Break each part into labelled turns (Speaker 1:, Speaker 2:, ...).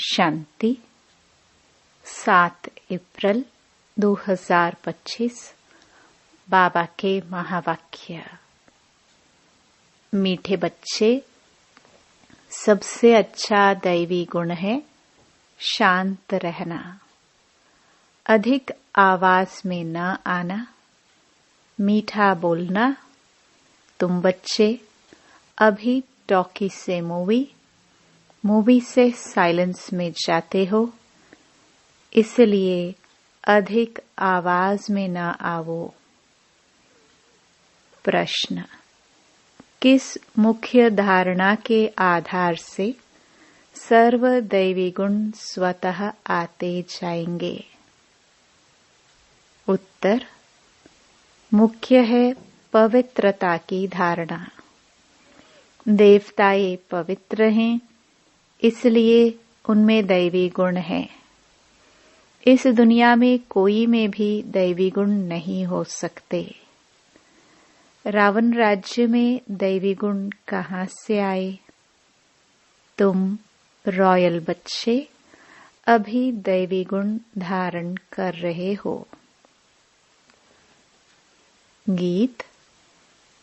Speaker 1: शांति। 7 अप्रैल 2025 बाबा के महावाक्य। मीठे बच्चे, सबसे अच्छा दैवी गुण है शांत रहना, अधिक आवाज में न आना, मीठा बोलना। तुम बच्चे अभी टॉकी से मूवी से साइलेंस में जाते हो, इसलिए अधिक आवाज में न आओ। प्रश्न: किस मुख्य धारणा के आधार से सर्व दैवी गुण स्वतः आते जाएंगे? उत्तर: मुख्य है पवित्रता की धारणा। देवताएं पवित्र हैं, इसलिए उनमें दैवी गुण है। इस दुनिया में कोई में भी दैवी गुण नहीं हो सकते। रावण राज्य में दैवी गुण कहाँ से आए? तुम रॉयल बच्चे अभी दैवी गुण धारण कर रहे हो। गीत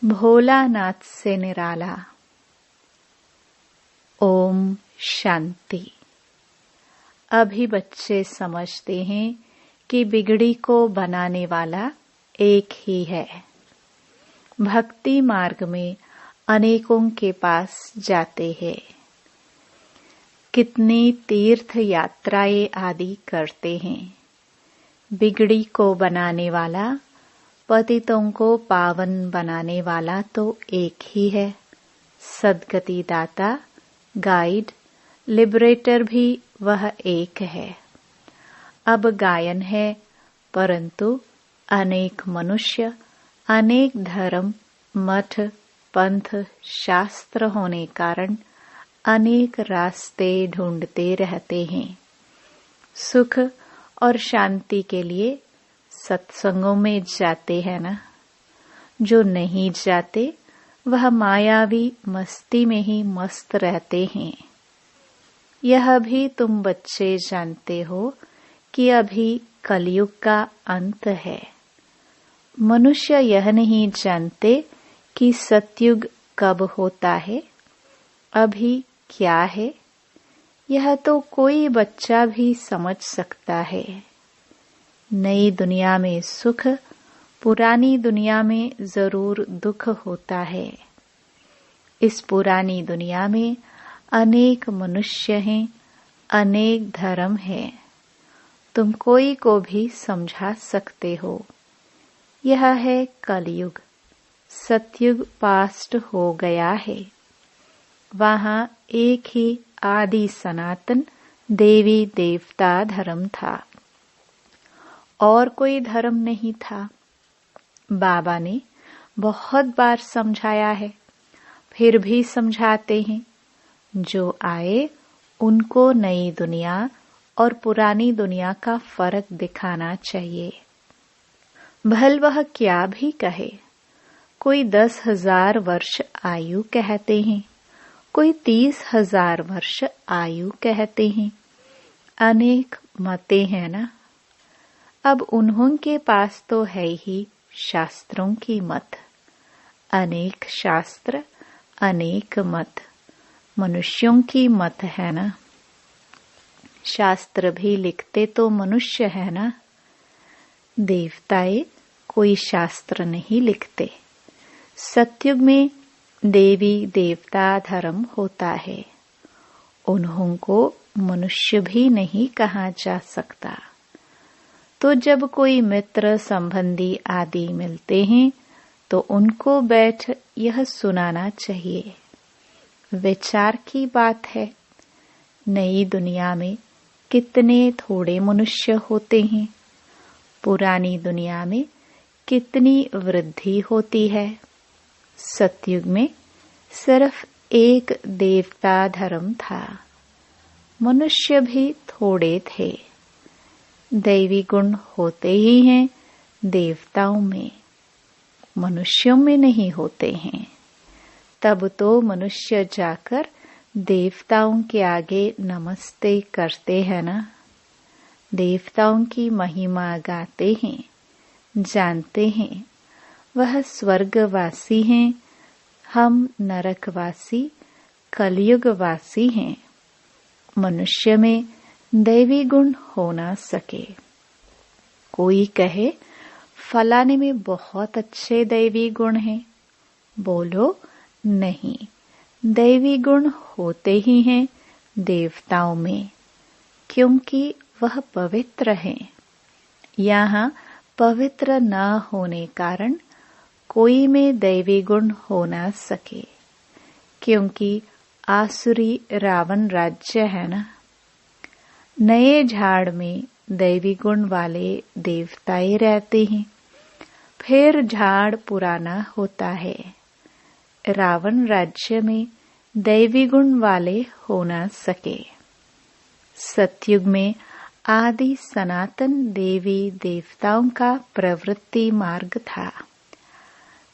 Speaker 1: भोलानाथ से निराला। ओम शांति। अभी बच्चे समझते हैं कि बिगड़ी को बनाने वाला एक ही है। भक्ति मार्ग में अनेकों के पास जाते हैं, कितनी तीर्थ यात्राएं आदि करते हैं। बिगड़ी को बनाने वाला, पतितों को पावन बनाने वाला तो एक ही है। सद्गति दाता, गाइड, लिबरेटर भी वह एक है। अब गायन है, परंतु अनेक मनुष्य, अनेक धर्म, मठ, पंथ, शास्त्र होने कारण अनेक रास्ते ढूंढते रहते हैं। सुख और शांति के लिए सत्संगों में जाते हैं ना। जो नहीं जाते वह मायावी मस्ती में ही मस्त रहते हैं। यह भी तुम बच्चे जानते हो कि अभी कलयुग का अंत है। मनुष्य यह नहीं जानते कि सतयुग कब होता है, अभी क्या है। यह तो कोई बच्चा भी समझ सकता है। नई दुनिया में सुख, पुरानी दुनिया में जरूर दुख होता है। इस पुरानी दुनिया में अनेक मनुष्य हैं, अनेक धर्म हैं। तुम कोई को भी समझा सकते हो। यह है कलयुग। सतयुग पास्ट हो गया है। वहां एक ही आदि सनातन देवी देवता धर्म था, और कोई धर्म नहीं था। बाबा ने बहुत बार समझाया है, फिर भी समझाते हैं। जो आए उनको नई दुनिया और पुरानी दुनिया का फर्क दिखाना चाहिए। भल वह क्या भी कहे। कोई 10,000 वर्ष आयु कहते हैं, कोई 30,000 वर्ष आयु कहते हैं। अनेक मतें हैं ना। अब उन्हों के पास तो है ही शास्त्रों की मत। अनेक शास्त्र, अनेक मत, मनुष्यों की मत है ना। शास्त्र भी लिखते तो मनुष्य है ना। देवताएं कोई शास्त्र नहीं लिखते। सतयुग में देवी देवता धर्म होता है। उन्हों को मनुष्य भी नहीं कहा जा सकता। तो जब कोई मित्र संबंधी आदि मिलते हैं तो उनको बैठ यह सुनाना चाहिए। विचार की बात है। नई दुनिया में कितने थोड़े मनुष्य होते हैं, पुरानी दुनिया में कितनी वृद्धि होती है। सतयुग में सिर्फ एक देवता धर्म था, मनुष्य भी थोड़े थे। दैवी गुण होते ही हैं देवताओं में, मनुष्यों में नहीं होते हैं। तब तो मनुष्य जाकर देवताओं के आगे नमस्ते करते हैं ना। देवताओं की महिमा गाते हैं, जानते हैं वह स्वर्गवासी हैं, हम नरकवासी कलयुगवासी हैं। मनुष्य में दैवी गुण हो ना सके। कोई कहे फलाने में बहुत अच्छे दैवी गुण हैं, बोलो नहीं, दैवी गुण होते ही हैं देवताओं में, क्योंकि वह पवित्र हैं। यहाँ पवित्र न होने कारण कोई में दैवी गुण हो ना सके, क्योंकि आसुरी रावण राज्य है ना। नए झाड़ में दैवी गुण वाले देवताएं रहते हैं, फिर झाड़ पुराना होता है। रावण राज्य में दैवी गुण वाले हो ना सके। सतयुग में आदि सनातन देवी देवताओं का प्रवृत्ति मार्ग था।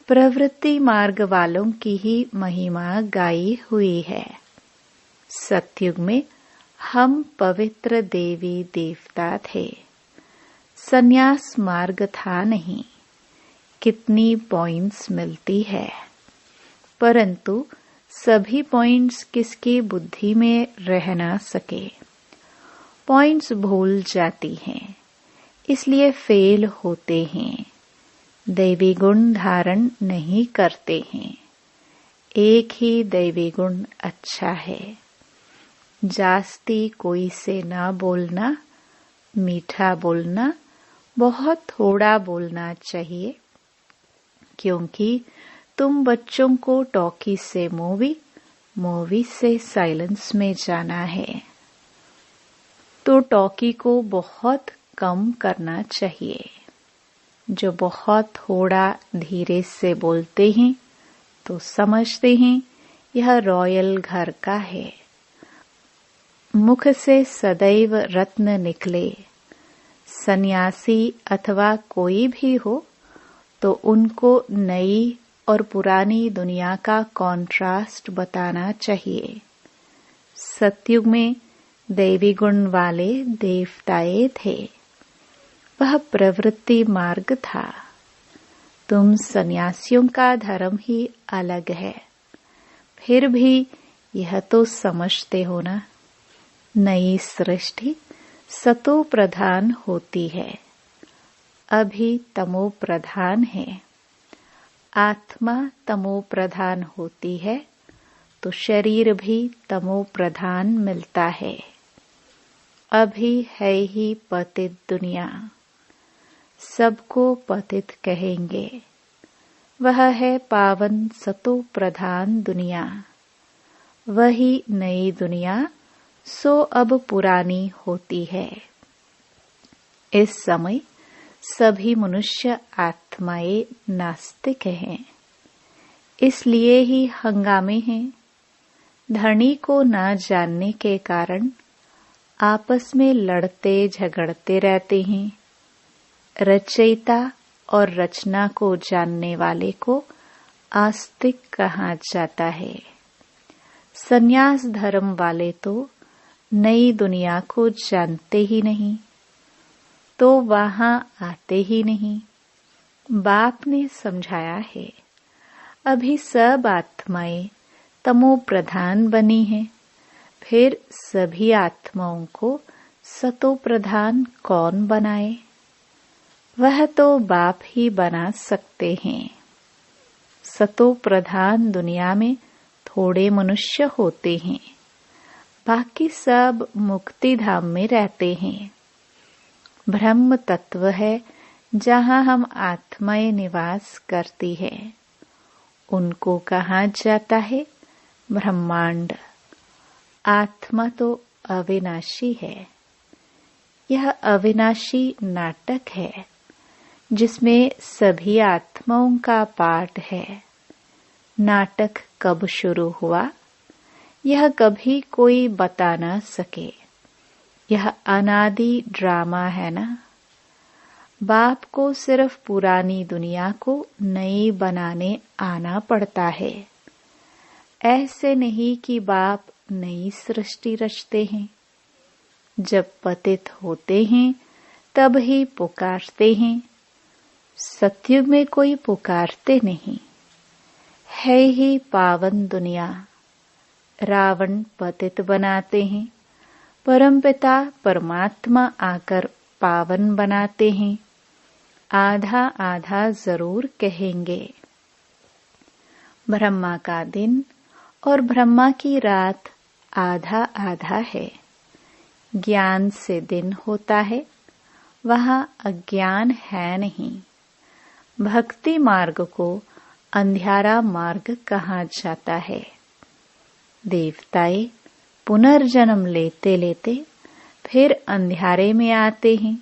Speaker 1: प्रवृत्ति मार्ग वालों की ही महिमा गाई हुई है। सतयुग में हम पवित्र देवी देवता थे, संन्यास मार्ग था नहीं। कितनी पॉइंट्स मिलती है, परंतु सभी पॉइंट्स किसकी बुद्धि में रह ना सके। पॉइंट्स भूल जाती हैं, इसलिए फेल होते हैं। दैवी गुण धारण नहीं करते हैं। एक ही दैवी गुण अच्छा है। जास्ती कोई से ना बोलना, मीठा बोलना, बहुत थोड़ा बोलना चाहिए, क्योंकि तुम बच्चों को टॉकी से मूवी से साइलेंस में जाना है, तो टॉकी को बहुत कम करना चाहिए। जो बहुत थोड़ा धीरे से बोलते हैं तो समझते हैं यह रॉयल घर का है। मुख से सदैव रत्न निकले। सन्यासी अथवा कोई भी हो तो उनको नई और पुरानी दुनिया का कॉन्ट्रास्ट बताना चाहिए। सतयुग में दैवी गुण वाले देवताए थे, वह प्रवृत्ति मार्ग था। तुम सन्यासियों का धर्म ही अलग है, फिर भी यह तो समझते हो ना, नई सृष्टि सतो प्रधान होती है, अभी तमो प्रधान है। आत्मा तमो प्रधान होती है तो शरीर भी तमो प्रधान मिलता है। अभी है ही पतित दुनिया, सबको पतित कहेंगे। वह है पावन सतो प्रधान दुनिया, वही नई दुनिया सो अब पुरानी होती है। इस समय सभी मनुष्य आत्माएं नास्तिक हैं, इसलिए ही हंगामे हैं। धनी को न जानने के कारण आपस में लड़ते झगड़ते रहते हैं। रचयिता और रचना को जानने वाले को आस्तिक कहा जाता है। संन्यास धर्म वाले तो नई दुनिया को जानते ही नहीं, तो वहां आते ही नहीं। बाप ने समझाया है, अभी सब आत्माएं तमो प्रधान बनी हैं, फिर सभी आत्माओं को सतो प्रधान कौन बनाए? वह तो बाप ही बना सकते हैं। सतो प्रधान दुनिया में थोड़े मनुष्य होते हैं, बाकी सब मुक्ति धाम में रहते हैं। ब्रह्म तत्व है जहाँ हम आत्माएं निवास करती है, उनको कहा जाता है ब्रह्मांड। आत्मा तो अविनाशी है। यह अविनाशी नाटक है जिसमें सभी आत्माओं का पाठ है। नाटक कब शुरू हुआ यह कभी कोई बता न सके। यह अनादि ड्रामा है ना। बाप को सिर्फ पुरानी दुनिया को नई बनाने आना पड़ता है। ऐसे नहीं कि बाप नई सृष्टि रचते हैं। जब पतित होते हैं तब ही पुकारते हैं। सतयुग में कोई पुकारते नहीं। है ही पावन दुनिया। रावण पतित बनाते हैं, परमपिता परमात्मा आकर पावन बनाते हैं। आधा आधा जरूर कहेंगे। ब्रह्मा का दिन और ब्रह्मा की रात आधा आधा है। ज्ञान से दिन होता है, वहां अज्ञान है नहीं। भक्ति मार्ग को अंधियारा मार्ग कहा जाता है। देवताएं पुनर्जन्म लेते लेते फिर अंधियारे में आते हैं।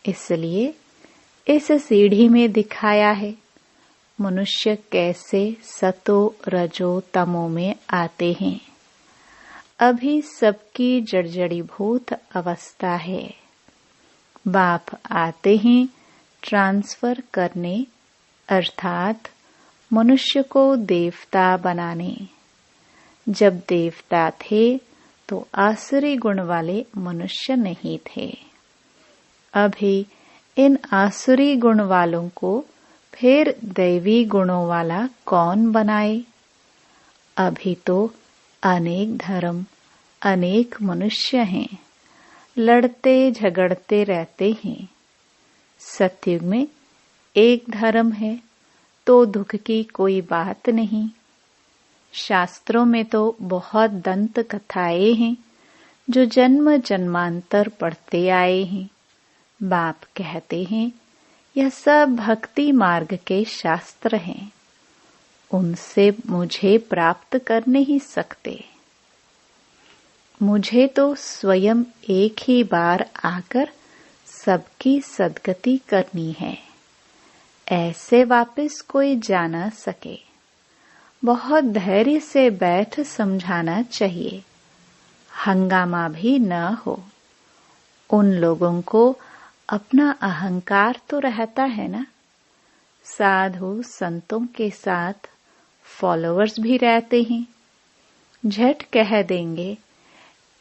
Speaker 1: इसलिए इस सीढ़ी में दिखाया है मनुष्य कैसे सतो रजो तमो में आते हैं। अभी सबकी जड़जड़ीभूत अवस्था है। बाप आते हैं ट्रांसफर करने, अर्थात मनुष्य को देवता बनाने। जब देवता थे तो आसुरी गुण वाले मनुष्य नहीं थे। अभी इन आसुरी गुण वालों को फिर दैवी गुणों वाला कौन बनाए। अभी तो अनेक धर्म, अनेक मनुष्य हैं, लड़ते झगड़ते रहते हैं। सतयुग में एक धर्म है तो दुख की कोई बात नहीं। शास्त्रों में तो बहुत दंत कथाएं हैं जो जन्म जन्मांतर पढ़ते आए हैं। बाप कहते हैं यह सब भक्ति मार्ग के शास्त्र हैं, उनसे मुझे प्राप्त कर नहीं सकते। मुझे तो स्वयं एक ही बार आकर सबकी सद्गति करनी है। ऐसे वापस कोई जा न सके। बहुत धैर्य से बैठ समझाना चाहिए, हंगामा भी न हो। उन लोगों को अपना अहंकार तो रहता है ना। साधु संतों के साथ फॉलोअर्स भी रहते हैं। झट कह देंगे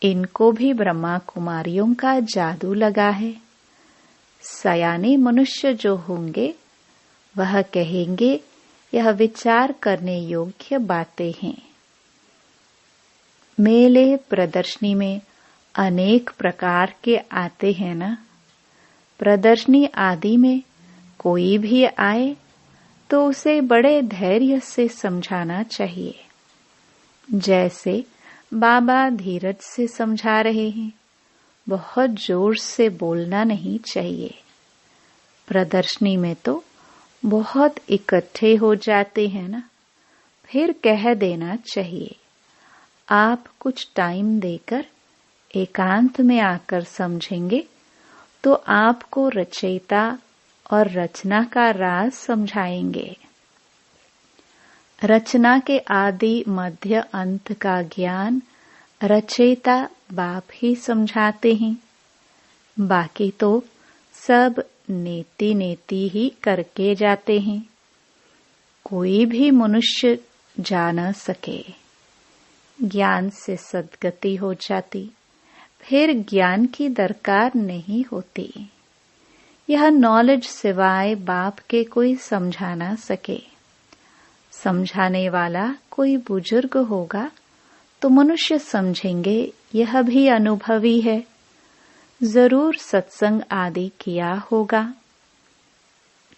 Speaker 1: इनको भी ब्रह्मा कुमारियों का जादू लगा है। सयाने मनुष्य जो होंगे वह कहेंगे यह विचार करने योग्य बातें हैं। मेले प्रदर्शनी में अनेक प्रकार के आते हैं ना। प्रदर्शनी आदि में कोई भी आए तो उसे बड़े धैर्य से समझाना चाहिए। जैसे बाबा धीरज से समझा रहे हैं, बहुत जोर से बोलना नहीं चाहिए। प्रदर्शनी में तो बहुत इकट्ठे हो जाते हैं ना, फिर कह देना चाहिए। आप कुछ टाइम देकर एकांत में आकर समझेंगे तो आपको रचयिता और रचना का राज समझाएंगे। रचना के आदि मध्य अंत का ज्ञान रचयिता बाप ही समझाते हैं। बाकी तो सब नेति नेति ही करके जाते हैं। कोई भी मनुष्य जा न सके। ज्ञान से सद्गति हो जाती, फिर ज्ञान की दरकार नहीं होती। यह नॉलेज सिवाय बाप के कोई समझा ना सके। समझाने वाला कोई बुजुर्ग होगा तो मनुष्य समझेंगे यह भी अनुभवी है, जरूर सत्संग आदि किया होगा।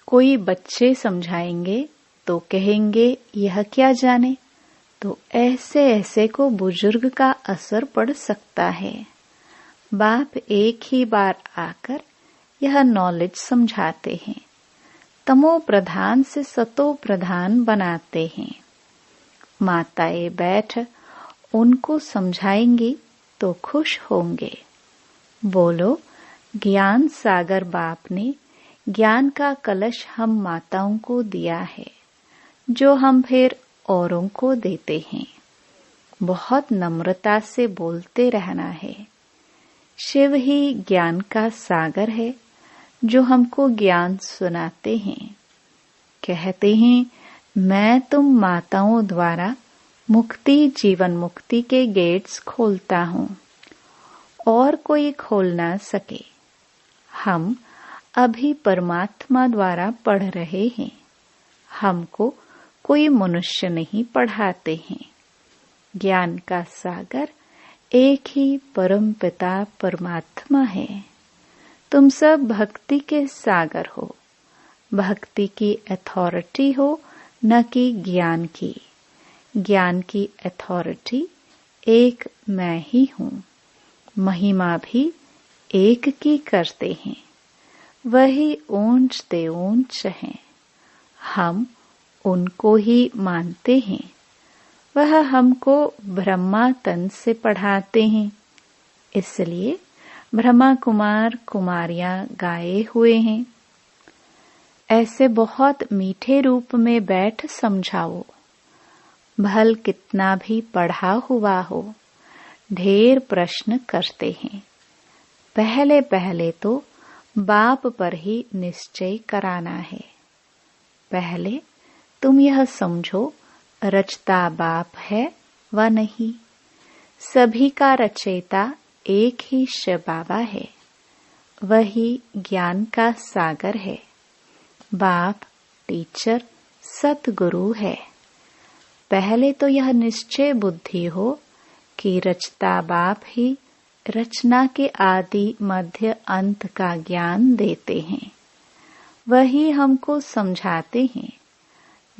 Speaker 1: कोई बच्चे समझाएंगे तो कहेंगे यह क्या जाने, तो ऐसे ऐसे को बुजुर्ग का असर पड़ सकता है। बाप एक ही बार आकर यह नॉलेज समझाते हैं, तमो प्रधान से सतो प्रधान बनाते हैं। माताएं बैठ उनको समझाएंगी तो खुश होंगे। बोलो, ज्ञान सागर बाप ने ज्ञान का कलश हम माताओं को दिया है, जो हम फिर औरों को देते हैं। बहुत नम्रता से बोलते रहना है। शिव ही ज्ञान का सागर है, जो हमको ज्ञान सुनाते हैं। कहते हैं मैं तुम माताओं द्वारा मुक्ति जीवन मुक्ति के गेट्स खोलता हूँ और कोई खोल ना सके। हम अभी परमात्मा द्वारा पढ़ रहे हैं, हमको कोई मनुष्य नहीं पढ़ाते हैं। ज्ञान का सागर एक ही परम पिता परमात्मा है। तुम सब भक्ति के सागर हो, भक्ति की अथॉरिटी हो, न कि ज्ञान की। ज्ञान की अथॉरिटी एक मैं ही हूँ। महिमा भी एक की करते हैं, वही ऊंच ते ऊंच हैं। हम उनको ही मानते हैं, वह हमको ब्रह्मा तन से पढ़ाते हैं। इसलिए ब्रह्मा कुमार कुमारियां गाए हुए हैं। ऐसे बहुत मीठे रूप में बैठ समझाओ। भल कितना भी पढ़ा हुआ हो, ढेर प्रश्न करते हैं। पहले पहले तो बाप पर ही निश्चय कराना है। पहले तुम यह समझो, रचता बाप है व नहीं। सभी का रचयिता एक ही शिव बाबा है, वही ज्ञान का सागर है। बाप टीचर सतगुरु है। पहले तो यह निश्चय बुद्धि हो कि रचता बाप ही रचना के आदि मध्य अंत का ज्ञान देते हैं। वही हमको समझाते हैं।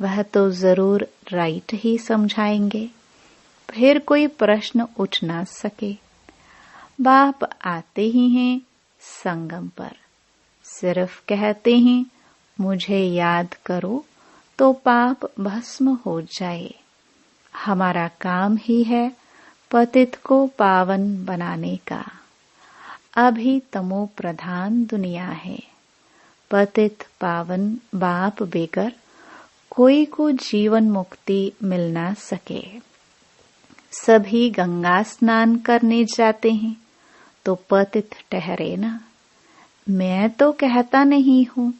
Speaker 1: वह तो जरूर राइट ही समझाएंगे, फिर कोई प्रश्न उठ ना सके। बाप आते ही हैं संगम पर, सिर्फ कहते हैं मुझे याद करो तो पाप भस्म हो जाए। हमारा काम ही है पतित को पावन बनाने का। अभी तमो प्रधान दुनिया है। पतित पावन बाप बेगर कोई को जीवन मुक्ति मिल ना सके। सभी गंगा स्नान करने जाते हैं तो पतित ठहरे ना। मैं तो कहता नहीं हूँ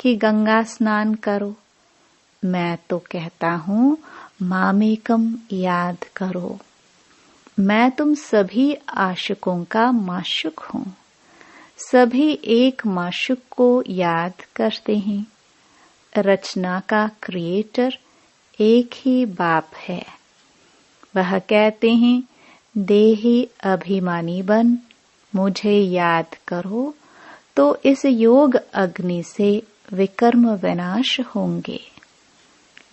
Speaker 1: कि गंगा स्नान करो, मैं तो कहता हूँ मामेकम याद करो। मैं तुम सभी आशिकों का माशुक हूँ। सभी एक माशुक को याद करते हैं। रचना का क्रिएटर एक ही बाप है। वह कहते हैं देही अभिमानी बन मुझे याद करो तो इस योग अग्नि से विकर्म विनाश होंगे।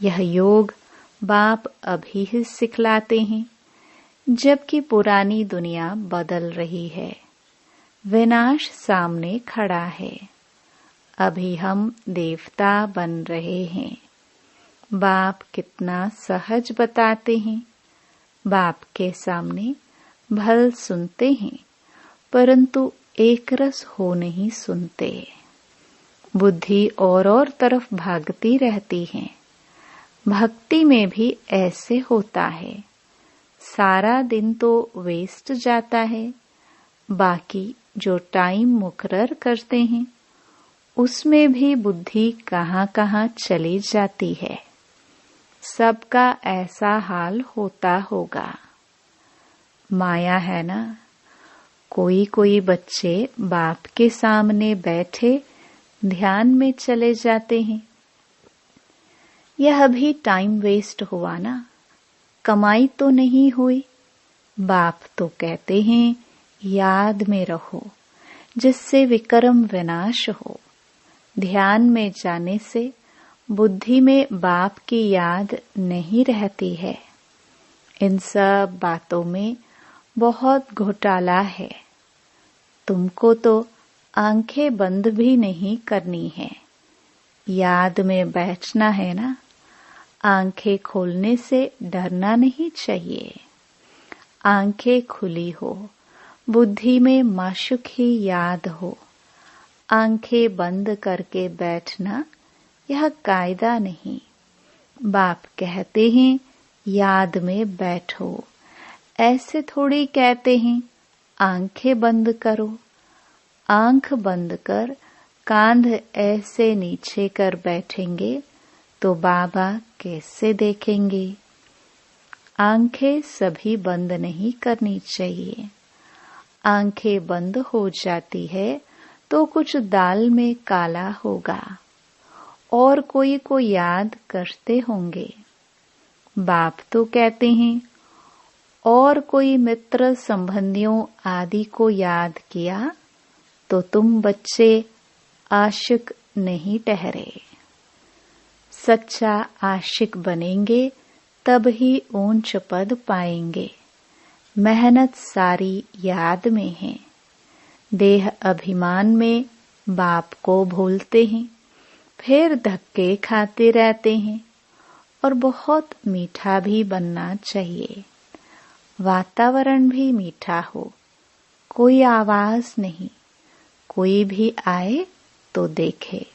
Speaker 1: यह योग बाप अभी ही सिखलाते हैं, जबकि पुरानी दुनिया बदल रही है। विनाश सामने खड़ा है। अभी हम देवता बन रहे हैं। बाप कितना सहज बताते हैं। बाप के सामने भल सुनते हैं, परंतु एक रस हो नहीं सुनते। बुद्धि और तरफ भागती रहती है। भक्ति में भी ऐसे होता है। सारा दिन तो वेस्ट जाता है। बाकी जो टाइम मुकर्रर करते हैं उसमें भी बुद्धि कहाँ कहाँ चली जाती है। सबका ऐसा हाल होता होगा। माया है ना। कोई कोई बच्चे बाप के सामने बैठे ध्यान में चले जाते हैं। यह भी टाइम वेस्ट हुआ ना। कमाई तो नहीं हुई। बाप तो कहते हैं याद में रहो जिससे विकर्म विनाश हो। ध्यान में जाने से बुद्धि में बाप की याद नहीं रहती है। इन सब बातों में बहुत घोटाला है। तुमको तो आंखें बंद भी नहीं करनी है। याद में बैठना है ना। आंखें खोलने से डरना नहीं चाहिए। आंखें खुली हो, बुद्धि में माशुक ही याद हो। आंखें बंद करके बैठना यह कायदा नहीं। बाप कहते हैं याद में बैठो। ऐसे थोड़ी कहते हैं आंखें बंद करो। आंख बंद कर कांध ऐसे नीचे कर बैठेंगे तो बाबा कैसे देखेंगे। आंखें सभी बंद नहीं करनी चाहिए। आंखें बंद हो जाती है तो कुछ दाल में काला होगा और कोई को याद करते होंगे। बाप तो कहते हैं, और कोई मित्र संबंधियों आदि को याद किया तो तुम बच्चे आशिक नहीं ठहरे। सच्चा आशिक बनेंगे तब ही ऊंच पद पाएंगे। मेहनत सारी याद में है। देह अभिमान में बाप को भूलते हैं, फिर धक्के खाते रहते हैं। और बहुत मीठा भी बनना चाहिए। वातावरण भी मीठा हो, कोई आवाज नहीं, कोई भी आए तो देखे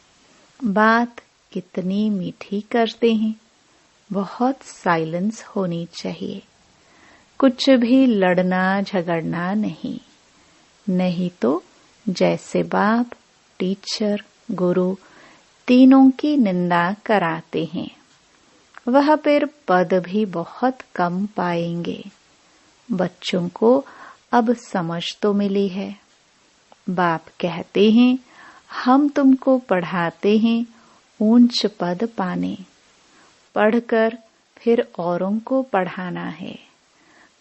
Speaker 1: बात कितनी मीठी करते हैं। बहुत साइलेंस होनी चाहिए। कुछ भी लड़ना झगड़ना नहीं, नहीं तो जैसे बाप, टीचर, गुरु तीनों की निंदा कराते हैं, वह फिर पद भी बहुत कम पाएंगे। बच्चों को अब समझ तो मिली है। बाप कहते हैं, हम तुमको पढ़ाते हैं ऊंच पद पाने। पढ़कर फिर औरों को पढ़ाना है।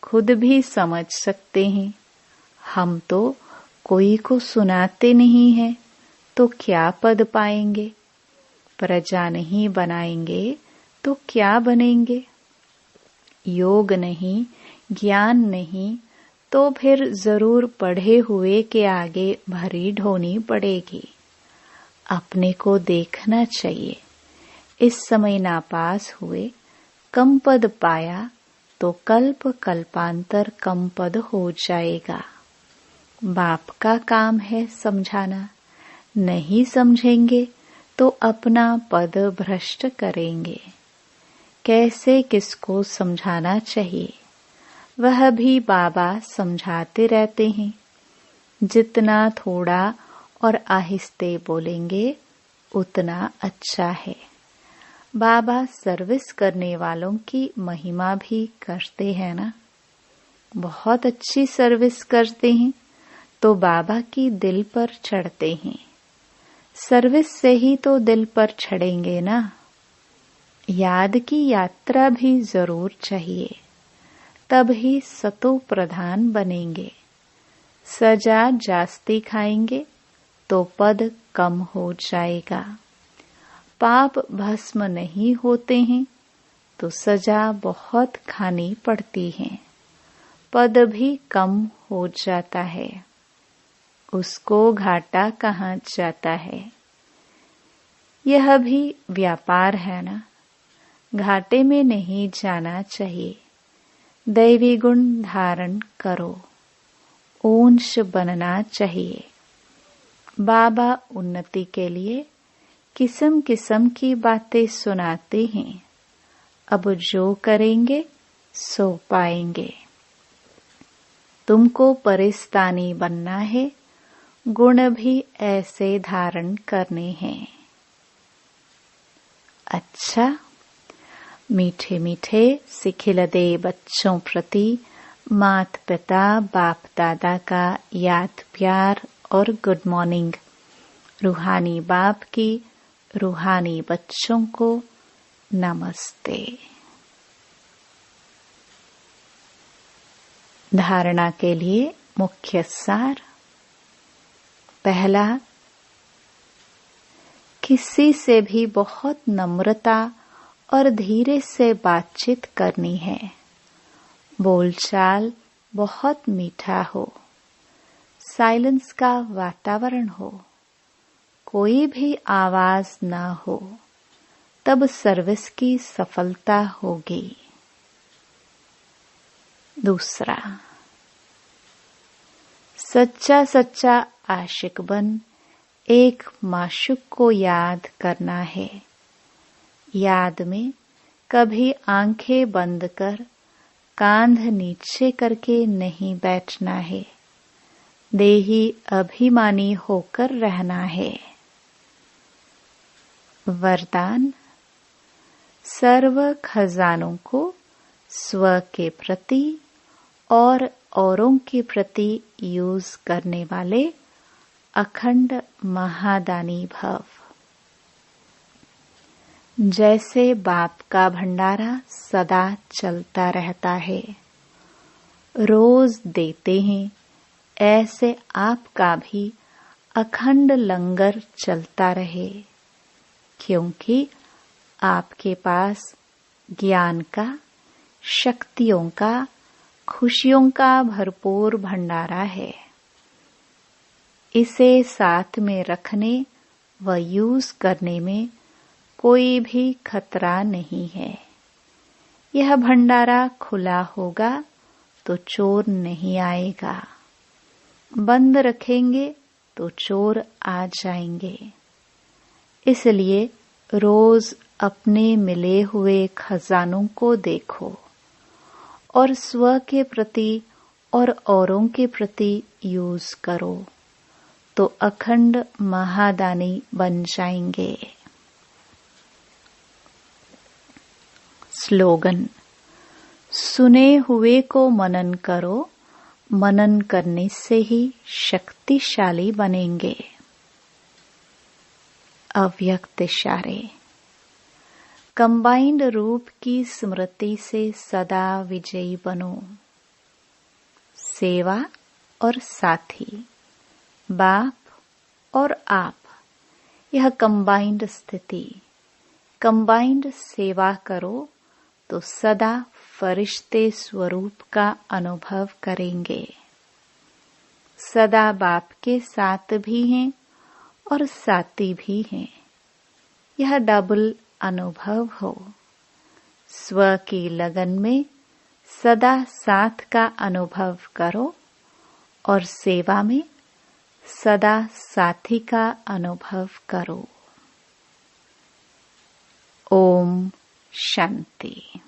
Speaker 1: खुद भी समझ सकते हैं। हम तो कोई को सुनाते नहीं हैं, तो क्या पद पाएंगे? प्रजा नहीं बनाएंगे तो क्या बनेंगे? योग नहीं, ज्ञान नहीं, तो फिर जरूर पढ़े हुए के आगे भरी ढोनी पड़ेगी। अपने को देखना चाहिए। इस समय नापास हुए, कम पद पाया तो कल्प कल्पांतर कम पद हो जाएगा। बाप का काम है समझाना। नहीं समझेंगे तो अपना पद भ्रष्ट करेंगे। कैसे किसको समझाना चाहिए वह भी बाबा समझाते रहते हैं। जितना थोड़ा और आहिस्ते बोलेंगे उतना अच्छा है। बाबा सर्विस करने वालों की महिमा भी करते हैं ना। बहुत अच्छी सर्विस करते हैं तो बाबा की दिल पर चढ़ते हैं। सर्विस से ही तो दिल पर चढ़ेंगे ना। याद की यात्रा भी जरूर चाहिए, तब ही सतो प्रधान बनेंगे। सजा जास्ती खाएंगे तो पद कम हो जाएगा। पाप भस्म नहीं होते हैं तो सजा बहुत खानी पड़ती है। पद भी कम हो जाता है। उसको घाटा कहाँ जाता है? यह भी व्यापार है ना। घाटे में नहीं जाना चाहिए। दैवी गुण धारण करो। ऊंच बनना चाहिए। बाबा उन्नति के लिए किस्म किस्म की बातें सुनाते हैं। अब जो करेंगे सो पाएंगे। तुमको परिस्तानी बनना है। गुण भी ऐसे धारण करने हैं। अच्छा, मीठे मीठे सिखिलदे बच्चों प्रति मात पिता बाप दादा का याद प्यार और गुड मॉर्निंग। रूहानी बाप की रूहानी बच्चों को नमस्ते। धारणा के लिए मुख्य सार। पहला, किसी से भी बहुत नम्रता और धीरे से बातचीत करनी है। बोलचाल बहुत मीठा हो। साइलेंस का वातावरण हो। कोई भी आवाज ना हो, तब सर्विस की सफलता होगी। दूसरा, सच्चा सच्चा आशिक बन एक माशूक को याद करना है। याद में कभी आंखें बंद कर कांध नीचे करके नहीं बैठना है। देही अभिमानी होकर रहना है। वरदान, सर्व खजानों को स्व के प्रति और औरों के प्रति यूज करने वाले अखंड महादानी भव। जैसे बाप का भंडारा सदा चलता रहता है, रोज देते हैं, ऐसे आपका भी अखंड लंगर चलता रहे, क्योंकि आपके पास ज्ञान का, शक्तियों का, खुशियों का भरपूर भंडारा है। इसे साथ में रखने व यूज करने में कोई भी खतरा नहीं है। यह भंडारा खुला होगा तो चोर नहीं आएगा, बंद रखेंगे तो चोर आ जाएंगे। इसलिए रोज अपने मिले हुए खजानों को देखो और स्व के प्रति और औरों के प्रति यूज करो, तो अखंड महादानी बन जाएंगे। स्लोगन: सुने हुए को मनन करो, मनन करने से ही शक्तिशाली बनेंगे। अव्यक्त इशारे: कंबाइंड रूप की स्मृति से सदा विजयी बनो। सेवा और साथी, बाप और आप, यह कंबाइंड स्थिति। कंबाइंड सेवा करो तो सदा फरिश्ते स्वरूप का अनुभव करेंगे। सदा बाप के साथ भी हैं और साथी भी हैं। यह डबल अनुभव हो। स्व की लगन में सदा साथ का अनुभव करो और सेवा में सदा साथी का अनुभव करो। ओम शांति।